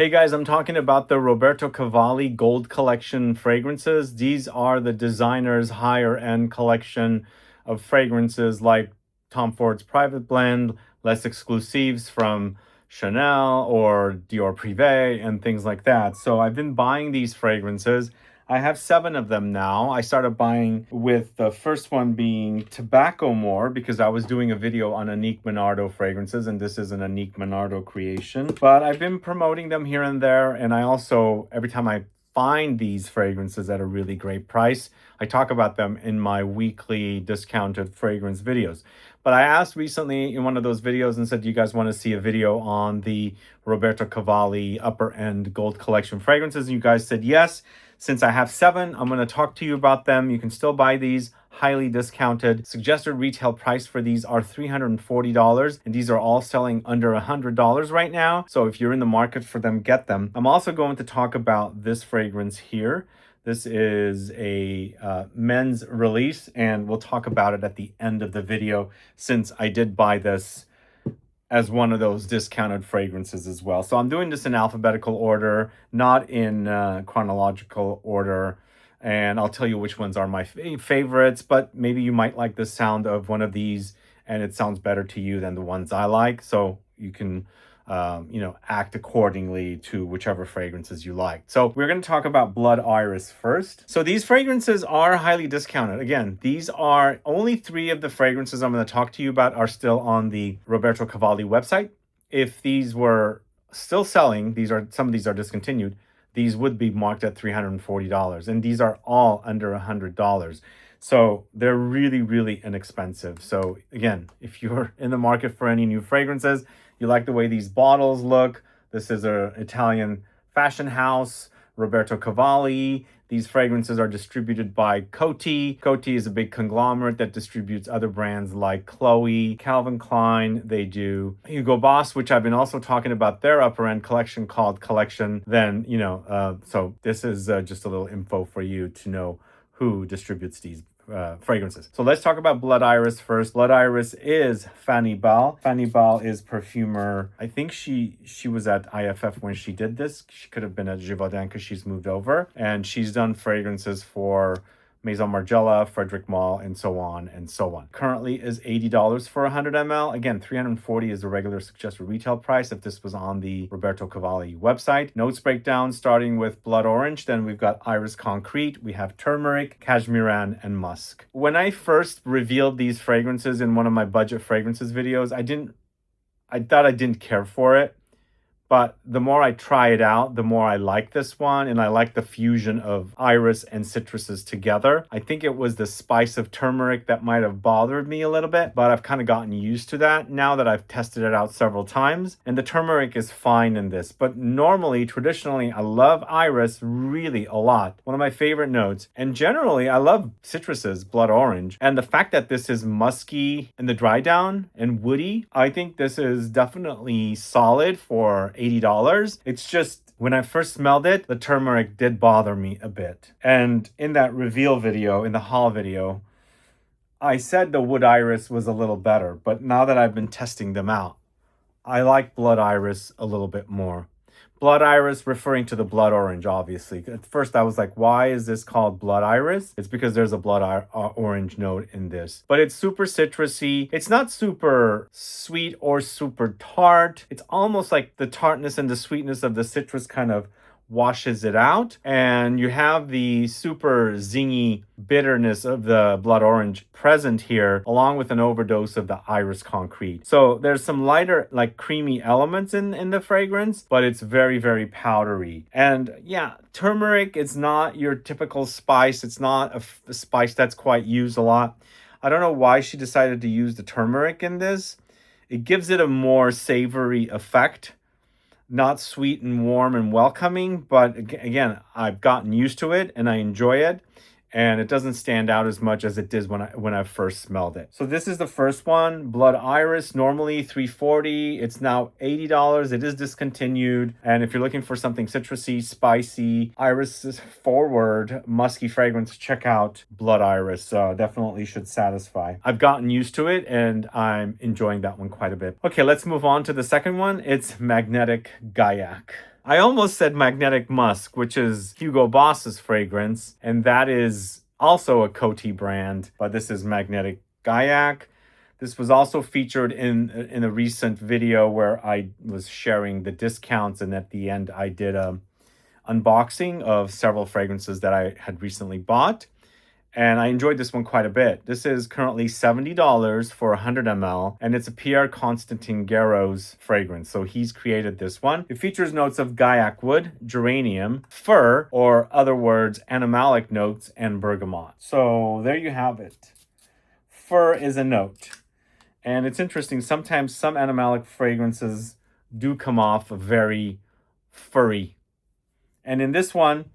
Hey guys, I'm talking about the Roberto Cavalli Gold Collection fragrances. These are the designer's higher end collection of fragrances like Tom Ford's Private Blend, less exclusives from Chanel or Dior Privé and things like that. So I've been buying these fragrances. I have 7 of them now. I started buying with the first one being Tobaccomore because I was doing a video on Anique Minardo fragrances, and this is an Anique Minardo creation. But I've been promoting them here and there, and I also, every time I find these fragrances at a really great price, I talk about them in my weekly discounted fragrance videos. But I asked recently in one of those videos and said, do you guys want to see a video on the Roberto Cavalli upper end gold collection fragrances? And you guys said yes. Since I have 7, I'm going to talk to you about them. You can still buy these highly discounted. Suggested retail price for these are $340, and these are all selling under $100 right now. So if you're in the market for them, get them. I'm also going to talk about this fragrance here. This is a men's release, and we'll talk about it at the end of the video since I did buy this as one of those discounted fragrances as well. So I'm doing this in alphabetical order, not in chronological order. And I'll tell you which ones are my favorites, but maybe you might like the sound of one of these and it sounds better to you than the ones I like. So you can act accordingly to whichever fragrances you like. So we're going to talk about Bloodiris first. So these fragrances are highly discounted. Again, these are only 3 of the fragrances I'm going to talk to you about are still on the Roberto Cavalli website. If these were still selling, some of these are discontinued, these would be marked at $340, and these are all under $100. So they're really, really inexpensive. So again, if you're in the market for any new fragrances, you like the way these bottles look. This is an Italian fashion house, Roberto Cavalli. These fragrances are distributed by Coty. Coty is a big conglomerate that distributes other brands like Chloe, Calvin Klein. They do Hugo Boss, which I've been also talking about their upper end collection called Collection. Then, so this is just a little info for you to know who distributes these fragrances. So let's talk about Bloodiris first. Bloodiris is Fanny Bal. Fanny Bal is perfumer. I think she was at IFF when she did this. She could have been at Givaudan because she's moved over. And she's done fragrances for Maison Margiela, Frederic Malle, and so on and so on. Currently is $80 for 100 ml. Again, $340 is the regular suggested retail price if this was on the Roberto Cavalli website. Notes breakdown starting with blood orange. Then we've got iris concrete. We have turmeric, cashmeran, and musk. When I first revealed these fragrances in one of my budget fragrances videos, I thought I didn't care for it. But the more I try it out, the more I like this one. And I like the fusion of iris and citruses together. I think it was the spice of turmeric that might have bothered me a little bit, but I've kind of gotten used to that now that I've tested it out several times. And the turmeric is fine in this. But traditionally, I love iris really a lot. One of my favorite notes. And generally, I love citruses, blood orange. And the fact that this is musky in the dry down and woody, I think this is definitely solid for $80. It's just when I first smelled it, the turmeric did bother me a bit. And in that reveal video, in the haul video, I said the Woodiris was a little better, but now that I've been testing them out, I like Bloodiris a little bit more. Bloodiris referring to the blood orange, obviously. At first I was like, why is this called Bloodiris? It's because there's a blood orange note in this. But it's super citrusy. It's not super sweet or super tart. It's almost like the tartness and the sweetness of the citrus kind of washes it out, and you have the super zingy bitterness of the blood orange present here, along with an overdose of the iris concrete. So there's some lighter, like creamy elements in the fragrance, but it's very, very powdery. And yeah, turmeric is not your typical spice. It's not a spice that's quite used a lot. I don't know why she decided to use the turmeric in this. It gives it a more savory effect. Not sweet and warm and welcoming, but again, I've gotten used to it and I enjoy it. And it doesn't stand out as much as it did when I first smelled it. So this is the first one, Bloodiris, normally $340. It's now $80. It is discontinued. And if you're looking for something citrusy, spicy, iris forward, musky fragrance, check out Bloodiris. Definitely should satisfy. I've gotten used to it and I'm enjoying that one quite a bit. Okay, let's move on to the second one. It's Magnetic Guaiac. I almost said Magnetic Musk, which is Hugo Boss's fragrance, and that is also a Coty brand, but this is Magnetic Guaiac. This was also featured in a recent video where I was sharing the discounts, and at the end I did a unboxing of several fragrances that I had recently bought. And I enjoyed this one quite a bit. This is currently $70 for 100 ml, and it's a Pierre Constantin Garros fragrance. So he's created this one. It features notes of Guaiac wood, geranium, fir, or other words, animalic notes, and bergamot. So there you have it. Fir is a note. And it's interesting, sometimes some animalic fragrances do come off very furry. And in this one,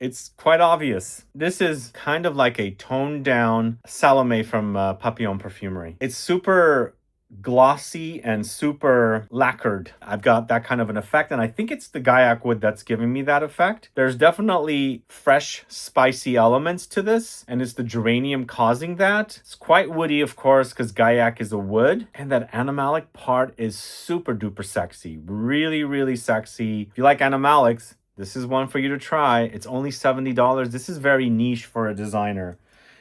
it's quite obvious. This is kind of like a toned down Salome from Papillon Perfumery. It's super glossy and super lacquered. I've got that kind of an effect, and I think it's the Guaiac wood that's giving me that effect. There's definitely fresh, spicy elements to this, and it's the geranium causing that. It's quite woody, of course, because Guaiac is a wood, and that animalic part is super duper sexy. Really, really sexy. If you like animalics, this is one for you to try. It's only $70. This is very niche for a designer.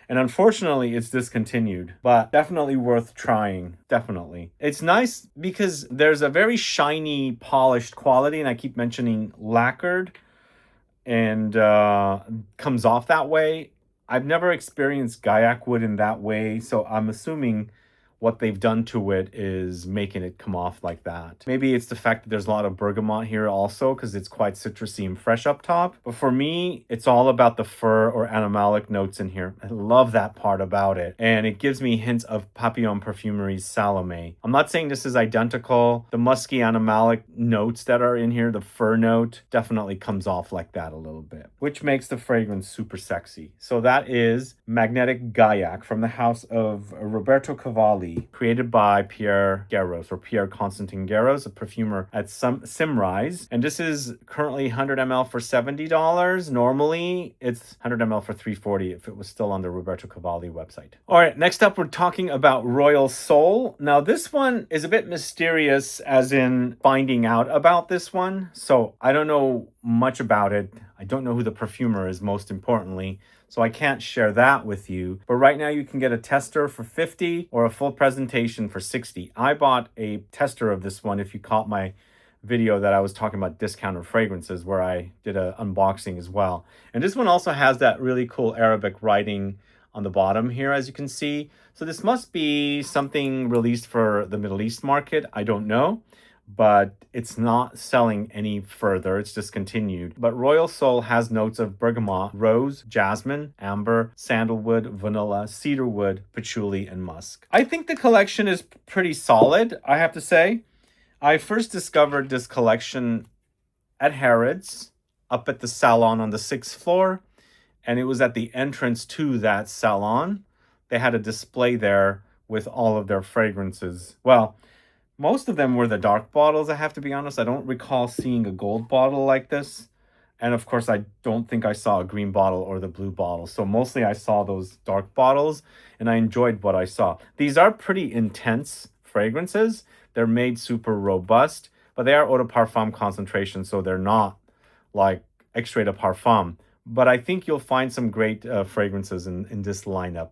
And unfortunately, it's discontinued, but definitely worth trying. Definitely. It's nice because there's a very shiny, polished quality, and I keep mentioning lacquered, and comes off that way. I've never experienced Guaiac wood in that way, so I'm assuming what they've done to it is making it come off like that. Maybe it's the fact that there's a lot of bergamot here also because it's quite citrusy and fresh up top. But for me, it's all about the fir or animalic notes in here. I love that part about it. And it gives me hints of Papillon Perfumery's Salome. I'm not saying this is identical. The musky animalic notes that are in here, the fir note, definitely comes off like that a little bit, which makes the fragrance super sexy. So that is Magnetic Guaiac from the house of Roberto Cavalli, created by Pierre Garros, or Pierre Constantin Garros, a perfumer at Simrise. And this is currently 100 ml for $70. Normally, it's 100 ml for $340 if it was still on the Roberto Cavalli website. All right, next up, we're talking about Royal Soul. Now, this one is a bit mysterious, as in finding out about this one. So I don't know much about it. I don't know who the perfumer is, most importantly. So I can't share that with you. But right now you can get a tester for $50 or a full presentation for $60. I bought a tester of this one if you caught my video that I was talking about discounted fragrances, where I did an unboxing as well. And this one also has that really cool Arabic writing on the bottom here, as you can see. So this must be something released for the Middle East market. I don't know, but it's not selling any further. It's discontinued. But Royal Soul has notes of bergamot, rose, jasmine, amber, sandalwood, vanilla, cedarwood, patchouli, and musk. I think the collection is pretty solid, I have to say. I first discovered this collection at Harrods, up at the salon on the 6th floor, and it was at the entrance to that salon. They had a display there with all of their fragrances. Well, most of them were the dark bottles, I have to be honest. I don't recall seeing a gold bottle like this. And of course, I don't think I saw a green bottle or the blue bottle. So mostly I saw those dark bottles, and I enjoyed what I saw. These are pretty intense fragrances. They're made super robust, but they are eau de parfum concentration, so they're not like extrait de parfum. But I think you'll find some great fragrances in this lineup,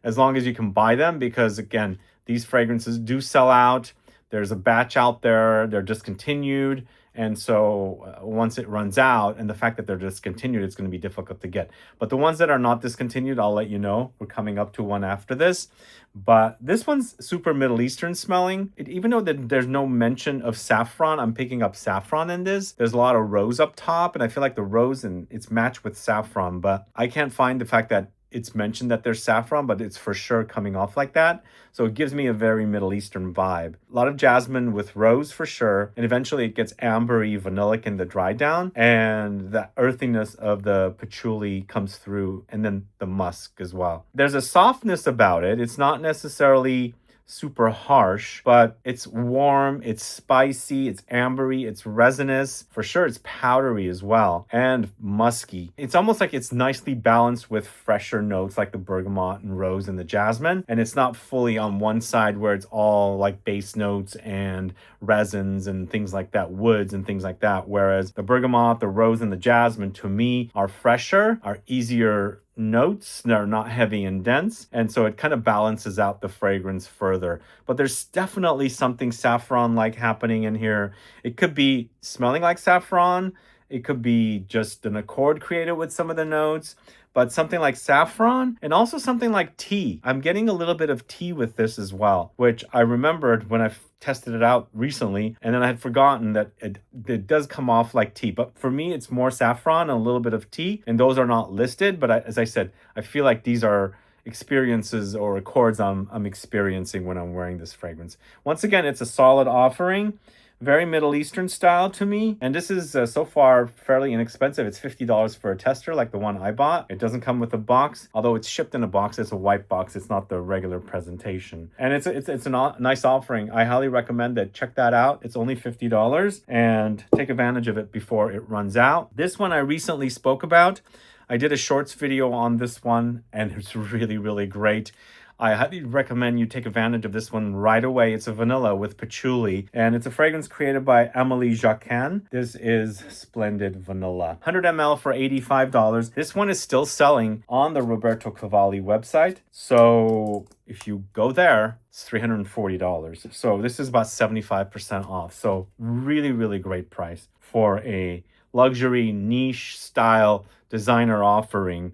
as long as you can buy them, because again, these fragrances do sell out. There's a batch out there, they're discontinued. And so once it runs out, and the fact that they're discontinued, it's going to be difficult to get. But the ones that are not discontinued, I'll let you know. We're coming up to one after this. But this one's super Middle Eastern smelling. Even though there's no mention of saffron, I'm picking up saffron in this. There's a lot of rose up top, and I feel like the rose, and it's matched with saffron. But I can't find the fact that it's mentioned that there's saffron, but it's for sure coming off like that. So it gives me a very Middle Eastern vibe. A lot of jasmine with rose for sure. And eventually it gets ambery, vanillic in the dry down. And the earthiness of the patchouli comes through. And then the musk as well. There's a softness about it. It's not necessarily super harsh, but it's warm, it's spicy, it's ambery, it's resinous. For sure, it's powdery as well, and musky. It's almost like it's nicely balanced with fresher notes like the bergamot and rose and the jasmine, and it's not fully on one side where it's all like base notes and resins and things like that, woods and things like that, whereas the bergamot, the rose, and the jasmine to me are fresher, are easier notes. They're not heavy and dense, and so it kind of balances out the fragrance further. But there's definitely something saffron-like happening in here. It could be smelling like saffron. It could be just an accord created with some of the notes, but something like saffron and also something like tea. I'm getting a little bit of tea with this as well, which I remembered when I tested it out recently, and then I had forgotten that it does come off like tea. But for me, it's more saffron and a little bit of tea, and those are not listed. But as I said, I feel like these are experiences or accords I'm experiencing when I'm wearing this fragrance. Once again, it's a solid offering. Very Middle Eastern style to me. And this is so far fairly inexpensive. It's $50 for a tester like the one I bought. It doesn't come with a box, although it's shipped in a box. It's a white box. It's not the regular presentation. And it's a nice offering. I highly recommend that. Check that out. It's only $50 and take advantage of it before it runs out. This one I recently spoke about. I did a shorts video on this one and it's really, really great. I highly recommend you take advantage of this one right away. It's a vanilla with patchouli, and it's a fragrance created by Emily Jacquin. This is Splendid Vanilla. 100 ml for $85. This one is still selling on the Roberto Cavalli website. So if you go there, it's $340. So this is about 75% off. So really, really great price for a luxury niche style designer offering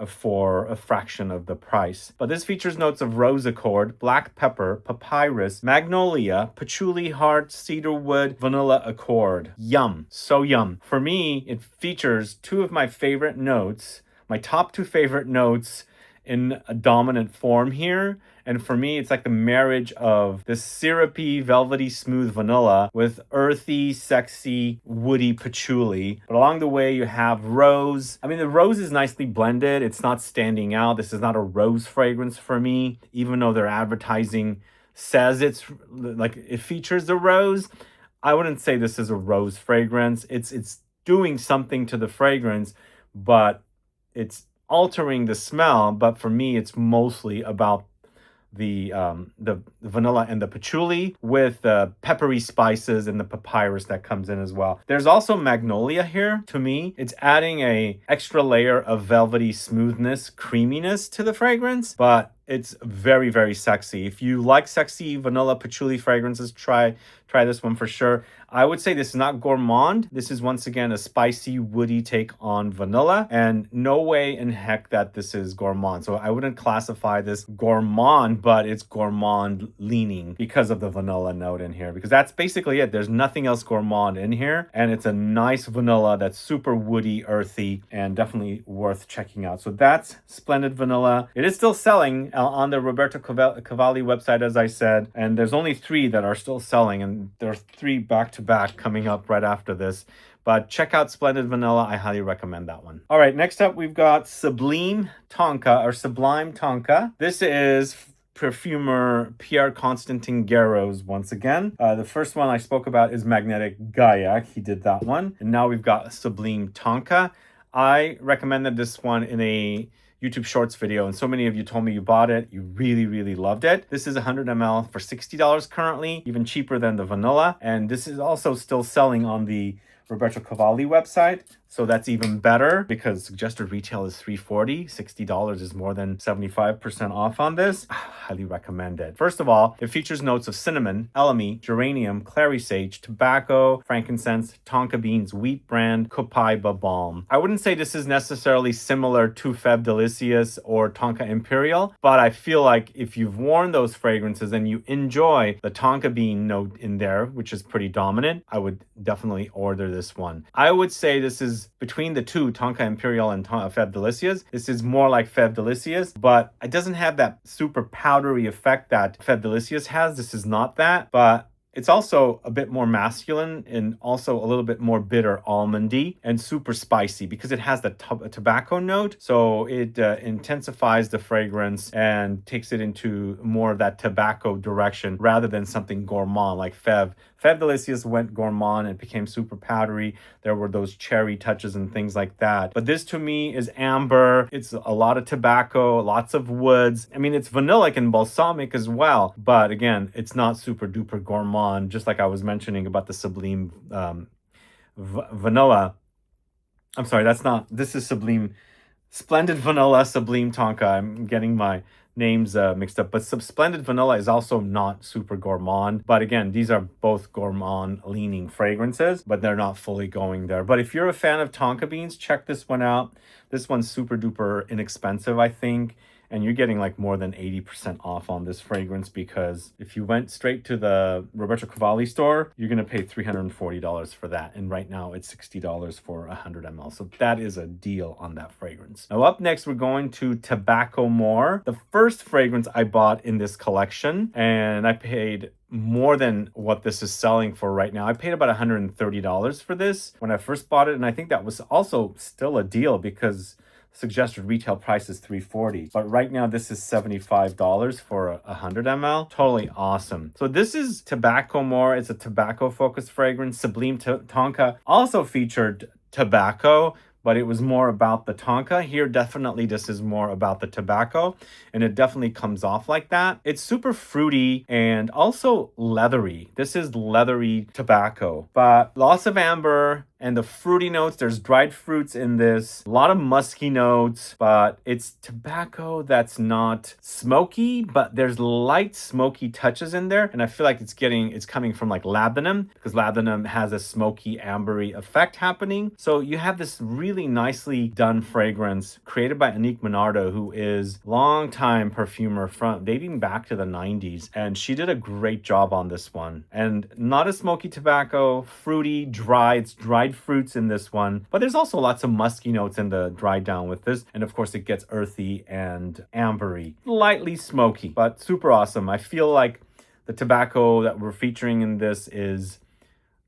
for a fraction of the price. But this features notes of rose accord, black pepper, papyrus, magnolia, patchouli heart, cedarwood, vanilla accord. Yum. So yum. For me, it features two of my favorite notes, my top two favorite notes in a dominant form here. And for me, it's like the marriage of this syrupy, velvety, smooth vanilla with earthy, sexy, woody patchouli. But along the way, you have rose. I mean, the rose is nicely blended. It's not standing out. This is not a rose fragrance for me, even though their advertising says it's like it features the rose. I wouldn't say this is a rose fragrance. It's doing something to the fragrance, but it's altering the smell. But for me, it's mostly about the vanilla and the patchouli with the peppery spices and the papyrus that comes in as well. There's also magnolia here. To me, it's adding a extra layer of velvety smoothness, creaminess to the fragrance, but it's very, very sexy. If you like sexy vanilla patchouli fragrances, try this one for sure. I would say this is not gourmand. This is once again a spicy, woody take on vanilla, and no way in heck that this is gourmand. So I wouldn't classify this gourmand, but it's gourmand leaning because of the vanilla note in here, because that's basically it. There's nothing else gourmand in here, and it's a nice vanilla that's super woody, earthy, and definitely worth checking out. So that's Splendid Vanilla. It is still selling on the Roberto Cavalli website, as I said, and there's only 3 that are still selling, and there's 3 back-to-back coming up right after this. But check out Splendid Vanilla. I highly recommend that one. All right, next up we've got Sublime Tonka. This is perfumer Pierre Constantin Guéraud's once again. The first one I spoke about is Magnetic Guaiac. He did that one. And now we've got Sublime Tonka. I recommended this one in a YouTube Shorts video, and so many of you told me you bought it. You really, really loved it. This is 100 ml for $60 currently, even cheaper than the vanilla. And this is also still selling on the Roberto Cavalli website. So that's even better because suggested retail is $340. $60 is more than 75% off on this. Highly recommend it. First of all, it features notes of cinnamon, elemi, geranium, clary sage, tobacco, frankincense, tonka beans, wheat bran, copaiba balm. I wouldn't say this is necessarily similar to Feb Delicious or Tonka Imperial, but I feel like if you've worn those fragrances and you enjoy the tonka bean note in there, which is pretty dominant, I would definitely order this one. I would say this is between the two, Tonka Imperial and Feb Delicious. This is more like Feb Delicious, but it doesn't have that super powdery effect that Feb Delicious has. This is not that, but It's also a bit more masculine and also a little bit more bitter almondy and super spicy because it has the tobacco note. So it intensifies the fragrance and takes it into more of that tobacco direction rather than something gourmand like Fève. Fève Delicious went gourmand and became super powdery. There were those cherry touches and things like that. But this to me is amber. It's a lot of tobacco, lots of woods. I mean, it's vanillic and balsamic as well. But again, it's not super duper gourmand, just like I was mentioning about the Sublime Vanilla. I'm sorry, this is Splendid Vanilla, Sublime Tonka. I'm getting my names mixed up. But Splendid Vanilla is also not super gourmand. But again, these are both gourmand-leaning fragrances, but they're not fully going there. But if you're a fan of tonka beans, check this one out. This one's super duper inexpensive, I think. And you're getting like more than 80% off on this fragrance because if you went straight to the Roberto Cavalli store, you're going to pay $340 for that. And right now it's $60 for 100 ml. So that is a deal on that fragrance. Now up next, we're going to Tobaccomore, the first fragrance I bought in this collection. And I paid more than what this is selling for right now. I paid about $130 for this when I first bought it. And I think that was also still a deal because suggested retail price is $340, but right now this is $75 for a 100 ml. Totally awesome. So this is Tobaccomore. It's a tobacco focused fragrance. Sublime Tonka also featured tobacco, but it was more about the tonka. Here, definitely this is more about the tobacco, and it definitely comes off like that. It's super fruity and also leathery. This is leathery tobacco, but lots of amber and the fruity notes. There's dried fruits in this, a lot of musky notes, but it's tobacco that's not smoky, but there's light smoky touches in there. And I feel like it's coming from like labdanum because labdanum has a smoky ambery effect happening. So you have this really nicely done fragrance created by Annick Minardo, who is longtime perfumer from dating back to the 90s. And she did a great job on this one. And not a smoky tobacco, fruity, dry. It's dried fruits in this one, but there's also lots of musky notes in the dry down with this, and of course it gets earthy and ambery, lightly smoky, but super awesome. I feel like the tobacco that we're featuring in this is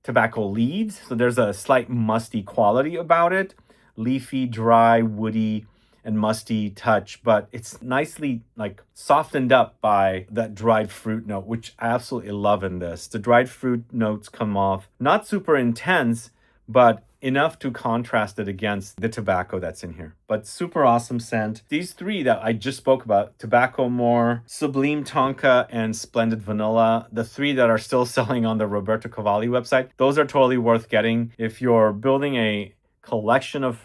tobacco leaves, so there's a slight musty quality about it, leafy, dry, woody and musty touch, but it's nicely like softened up by that dried fruit note, which I absolutely love in this. The dried fruit notes come off not super intense, but enough to contrast it against the tobacco that's in here. But super awesome scent. These three that I just spoke about, Tobaccomore, Sublime Tonka, and Splendid Vanilla, the three that are still selling on the Roberto Cavalli website, those are totally worth getting. If you're building a collection of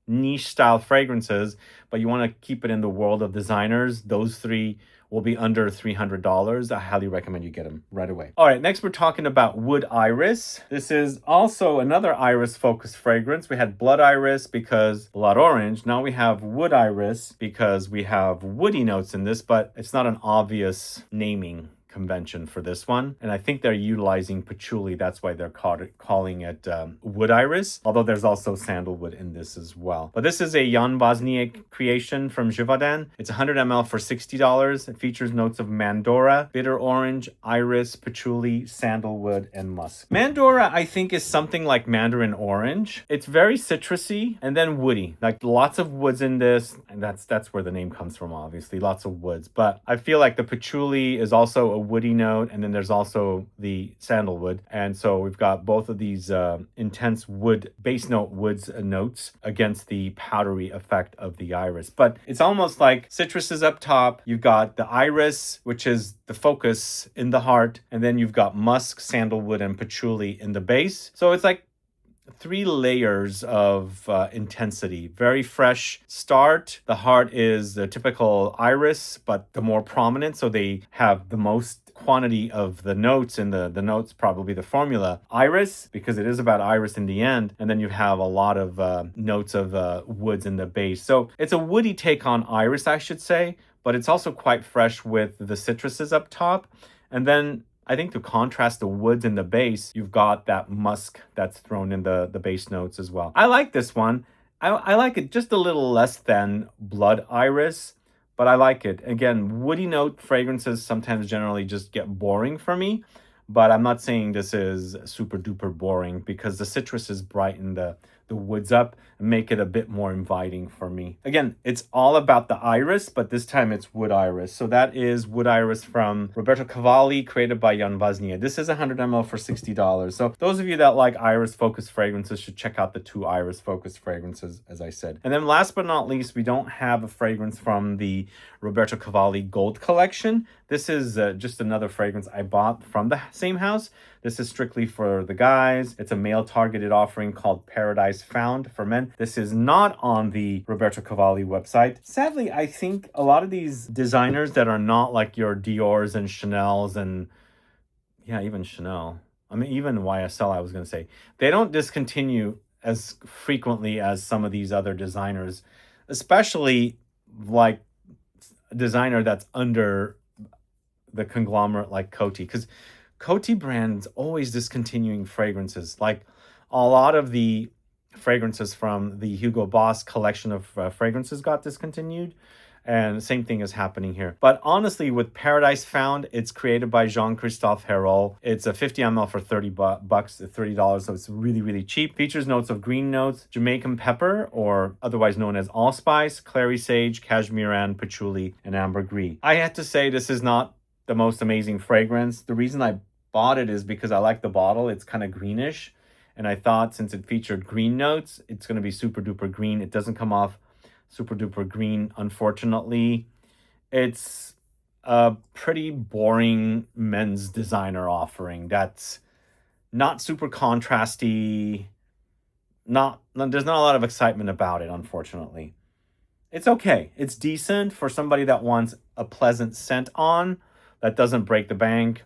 niche style fragrances, but you want to keep it in the world of designers, those three will be under $300. I highly recommend you get them right away. All right, next we're talking about Woodiris. This is also another iris focused fragrance. We had Blood Iris because blood orange. Now we have Woodiris because we have woody notes in this, but it's not an obvious naming convention for this one. And I think they're utilizing patchouli. That's why they're calling it Woodiris, although there's also sandalwood in this as well. But this is a Jan Bosniak creation from Givaudan. It's 100 ml for $60. It features notes of Mandora, bitter orange, iris, patchouli, sandalwood, and musk. Mandora, I think, is something like mandarin orange. It's very citrusy and then woody, like lots of woods in this. And that's where the name comes from, obviously, lots of woods. But I feel like the patchouli is also a woody note, and then there's also the sandalwood, and so we've got both of these intense wood base note woods notes against the powdery effect of the iris. But it's almost like citrus is up top, you've got the iris, which is the focus in the heart, and then you've got musk, sandalwood, and patchouli in the base. So it's like 3 layers of intensity. Very fresh start. The heart is the typical iris, but the more prominent, so they have the most quantity of the notes in the notes, probably the formula iris, because it is about iris in the end. And then you have a lot of notes of woods in the base. So it's a woody take on iris, I should say, but it's also quite fresh with the citruses up top. And then I think to contrast the woods in the base, you've got that musk that's thrown in the base notes as well. I like this one. I like it just a little less than Blood Iris, but I like it. Again, woody note fragrances sometimes generally just get boring for me, but I'm not saying this is super duper boring because the citruses brighten the woods up and make it a bit more inviting for me. Again, it's all about the iris, but this time it's wood iris. So that is wood iris from Roberto Cavalli, created by Jan Vaznia. This is 100 ml for $60. So those of you that like iris focused fragrances should check out the 2 iris focused fragrances, as I said. And then last but not least, we don't have a fragrance from the Roberto Cavalli Gold Collection. This is just another fragrance I bought from the same house. This is strictly for the guys. It's a male targeted offering called Paradise Found for men. This is not on the Roberto Cavalli website. Sadly, I think a lot of these designers that are not like your Dior's and Chanel's and yeah, even Chanel. I mean, even YSL, I was going to say. They don't discontinue as frequently as some of these other designers, especially like a designer that's under the conglomerate like Coty, because Coty brand's always discontinuing fragrances. Like a lot of the fragrances from the Hugo Boss collection of fragrances got discontinued, and the same thing is happening here. But honestly, with Paradise Found, it's created by Jean-Christophe Herol. It's a 50 ml for 30 bucks, $30, so it's really, really cheap. Features notes of green notes, Jamaican pepper, or otherwise known as allspice, clary sage, cashmere, patchouli, and ambergris. I had to say this is not the most amazing fragrance. The reason I bought it is because I like the bottle. It's kind of greenish, and I thought since it featured green notes, it's going to be super duper green. It doesn't come off super duper green, unfortunately. It's a pretty boring men's designer offering that's not super contrasty. There's not a lot of excitement about it, unfortunately. It's okay. It's decent for somebody that wants a pleasant scent on that doesn't break the bank,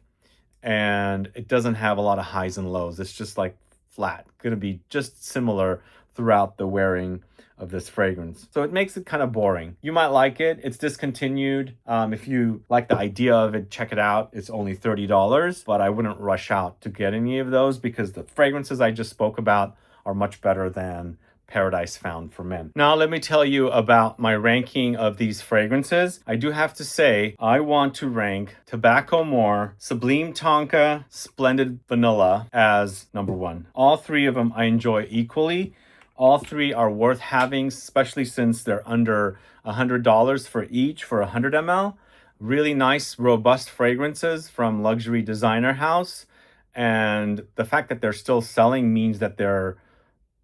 and it doesn't have a lot of highs and lows. It's just like flat. Going to be just similar throughout the wearing of this fragrance. So it makes it kind of boring. You might like it. It's discontinued. If you like the idea of it, check it out. It's only $30, but I wouldn't rush out to get any of those because the fragrances I just spoke about are much better than Paradise Found for men. Now, let me tell you about my ranking of these fragrances. I do have to say, I want to rank Tobaccomore, Sublime Tonka, Splendid Vanilla as number 1. All 3 of them I enjoy equally. All 3 are worth having, especially since they're under $100 for each for 100 ml. Really nice, robust fragrances from luxury designer house. And the fact that they're still selling means that they're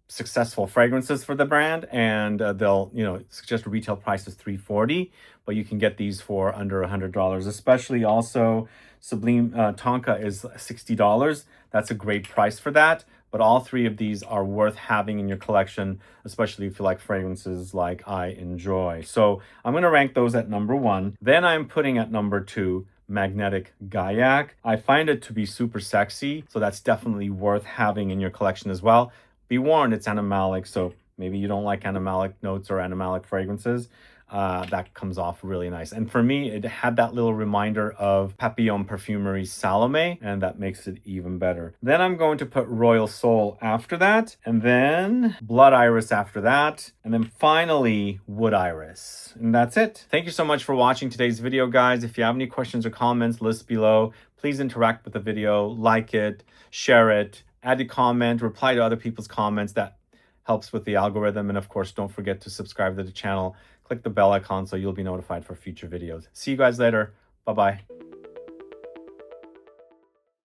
successful fragrances for the brand, and they'll suggest a retail price is $340, but you can get these for under $100. Especially also Sublime Tonka is $60. That's a great price for that. But all 3 of these are worth having in your collection, especially if you like fragrances like I enjoy. So I'm going to rank those at number 1. Then I'm putting at number 2 Magnetic Guaiac. I find it to be super sexy, so that's definitely worth having in your collection as well. Be warned, it's animalic, so maybe you don't like animalic notes or animalic fragrances. That comes off really nice. And for me, it had that little reminder of Papillon Perfumery's Salome, and that makes it even better. Then I'm going to put Royal Soul after that, and then Blood Iris after that, and then finally Wood Iris. And that's it. Thank you so much for watching today's video, guys. If you have any questions or comments, list below. Please interact with the video, like it, share it, add a comment, reply to other people's comments. That helps with the algorithm. And of course, don't forget to subscribe to the channel. Click the bell icon so you'll be notified for future videos. See you guys later. Bye-bye.